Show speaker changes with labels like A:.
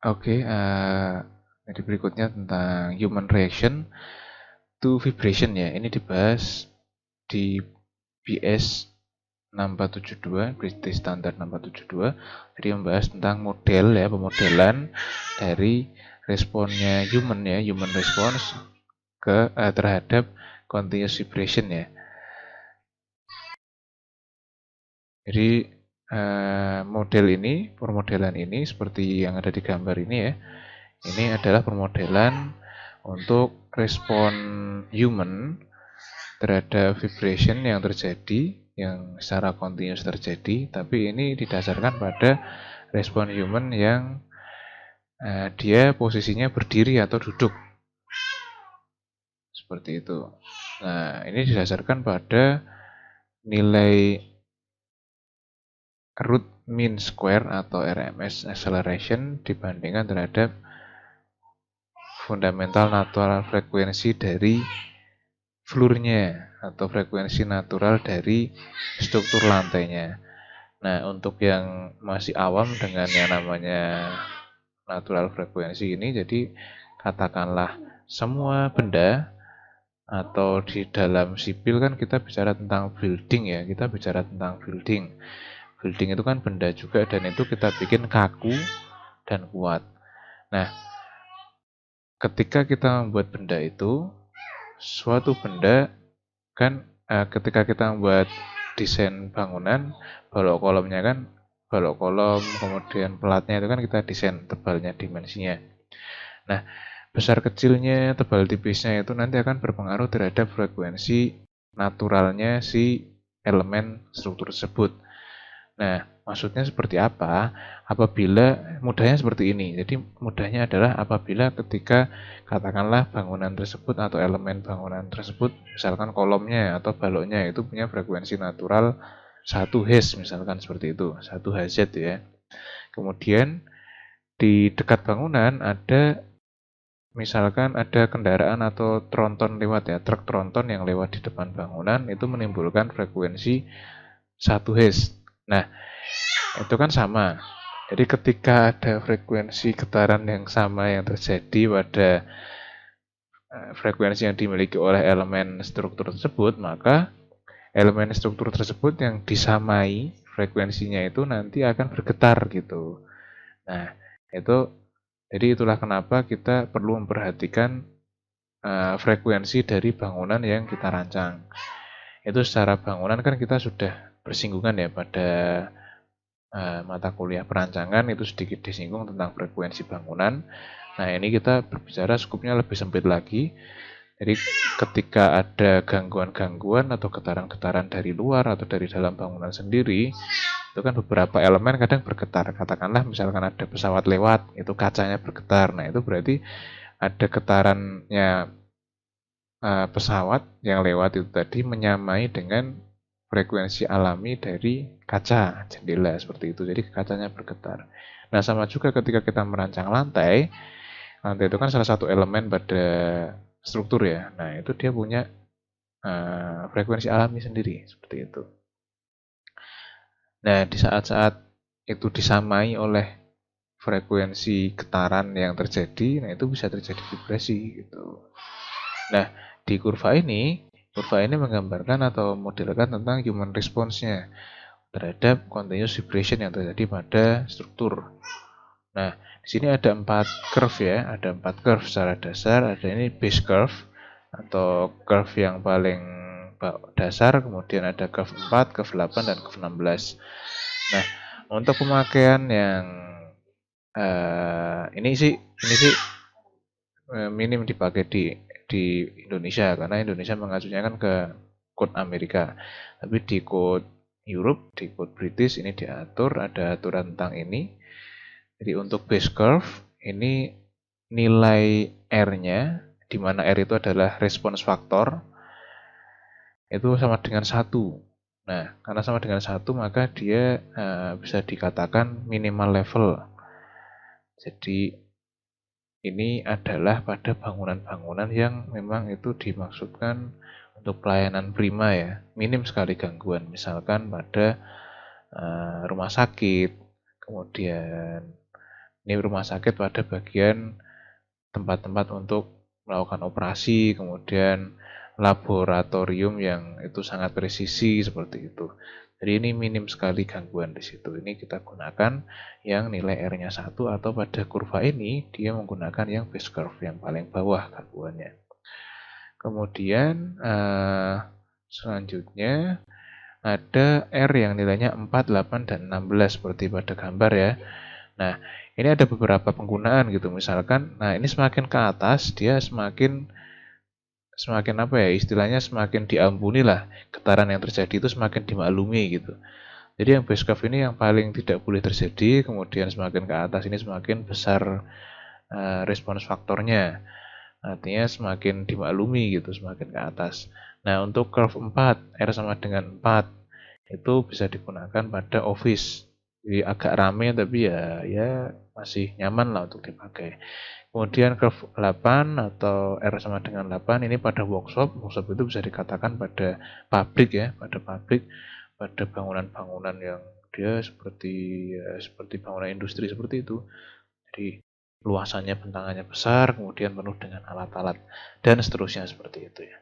A: Oke, jadi berikutnya tentang human reaction to vibration ya. Ini dibahas di BS 6472, British Standard 6472. Jadi membahas tentang model ya, pemodelan dari responnya human ya, human response terhadap continuous vibration ya. Jadi permodelan ini seperti yang ada di gambar ini ya. Ini adalah permodelan untuk respon human terhadap vibration yang terjadi, yang secara continuous terjadi, tapi ini didasarkan pada respon human yang dia posisinya berdiri atau duduk. Seperti itu. Nah, ini didasarkan pada nilai root mean square atau RMS acceleration dibandingkan terhadap fundamental natural frekuensi dari floor-nya atau frekuensi natural dari struktur lantainya. Nah, untuk yang masih awam dengan yang namanya natural frekuensi ini, jadi katakanlah semua benda atau di dalam sipil kan kita bicara tentang building ya, kita bicara tentang building. Building itu kan benda juga dan itu kita bikin kaku dan kuat. Nah, ketika kita membuat benda itu, suatu benda kan ketika kita membuat desain bangunan, balok kolomnya kan balok kolom, kemudian pelatnya itu kan kita desain tebalnya, dimensinya. Nah, besar kecilnya, tebal tipisnya itu nanti akan berpengaruh terhadap frekuensi naturalnya si elemen struktur tersebut. Nah, maksudnya seperti apa? Apabila mudahnya seperti ini. Jadi mudahnya adalah apabila ketika katakanlah bangunan tersebut atau elemen bangunan tersebut, misalkan kolomnya atau baloknya itu punya frekuensi natural 1 Hz misalkan seperti itu, 1 Hz ya. Kemudian di dekat bangunan ada misalkan ada kendaraan atau tronton lewat ya, truk tronton yang lewat di depan bangunan itu menimbulkan frekuensi 1 Hz. Nah, itu kan sama. Jadi ketika ada frekuensi getaran yang sama yang terjadi pada frekuensi yang dimiliki oleh elemen struktur tersebut, maka elemen struktur tersebut yang disamai frekuensinya itu nanti akan bergetar gitu. Nah, jadi itulah kenapa kita perlu memperhatikan frekuensi dari bangunan yang kita rancang. Itu secara bangunan kan kita sudah bersinggungan ya pada mata kuliah perancangan itu sedikit disinggung tentang frekuensi bangunan. Nah, ini kita berbicara skupnya lebih sempit lagi. Jadi ketika ada gangguan-gangguan atau getaran-getaran dari luar atau dari dalam bangunan sendiri, itu kan beberapa elemen kadang bergetar. Katakanlah misalkan ada pesawat lewat, itu kacanya bergetar. Nah, itu berarti ada getarannya pesawat yang lewat itu tadi menyamai dengan frekuensi alami dari kaca jendela seperti itu. Jadi kacanya bergetar. Nah, sama juga ketika kita merancang lantai, lantai itu kan salah satu elemen pada struktur ya. Nah, itu dia punya frekuensi alami sendiri seperti itu. Nah, di saat-saat itu disamai oleh frekuensi getaran yang terjadi, nah itu bisa terjadi vibrasi gitu. Nah, di kurva ini menggambarkan atau modelkan tentang human response-nya terhadap continuous vibration yang terjadi pada struktur. Nah, di sini ada 4 curve ya, ada 4 curve secara dasar, ada ini base curve atau curve yang paling dasar, kemudian ada curve 4, curve 8, dan curve 16. Nah, untuk pemakaian yang ini sih minim dipakai di Indonesia karena Indonesia mengacunya kan ke kode Amerika. Tapi di kode Europe, di kode British ini diatur, ada aturan tentang ini. Jadi untuk base curve ini nilai R-nya, di mana R itu adalah response factor, itu sama dengan 1. Nah, karena sama dengan 1 maka dia bisa dikatakan minimal level. Jadi ini adalah pada bangunan-bangunan yang memang itu dimaksudkan untuk pelayanan prima ya, minim sekali gangguan. Misalkan pada rumah sakit, kemudian Ini rumah sakit pada bagian tempat-tempat untuk melakukan operasi, kemudian laboratorium yang itu sangat presisi seperti itu. Jadi ini minim sekali gangguan di situ. Ini kita gunakan yang nilai R-nya 1 atau pada kurva ini dia menggunakan yang base curve yang paling bawah gangguannya. Kemudian selanjutnya ada R yang nilainya 4, 8, dan 16 seperti pada gambar ya. Nah, ini ada beberapa penggunaan gitu. Misalkan, nah ini semakin ke atas dia semakin apa ya, istilahnya semakin diampuni lah. Getaran yang terjadi itu semakin dimaklumi gitu. Jadi yang base curve ini yang paling tidak boleh terjadi, kemudian semakin ke atas ini semakin besar respons faktornya. Artinya semakin dimaklumi gitu, semakin ke atas. Nah, untuk curve 4, R sama dengan 4, itu bisa digunakan pada office. Jadi agak rame tapi ya masih nyaman lah untuk dipakai. Kemudian curve 8 atau R sama dengan 8 ini pada workshop. Workshop itu bisa dikatakan pada pabrik ya, pada bangunan-bangunan yang dia seperti bangunan industri seperti itu. Jadi luasannya bentangannya besar, kemudian penuh dengan alat-alat dan seterusnya seperti itu ya.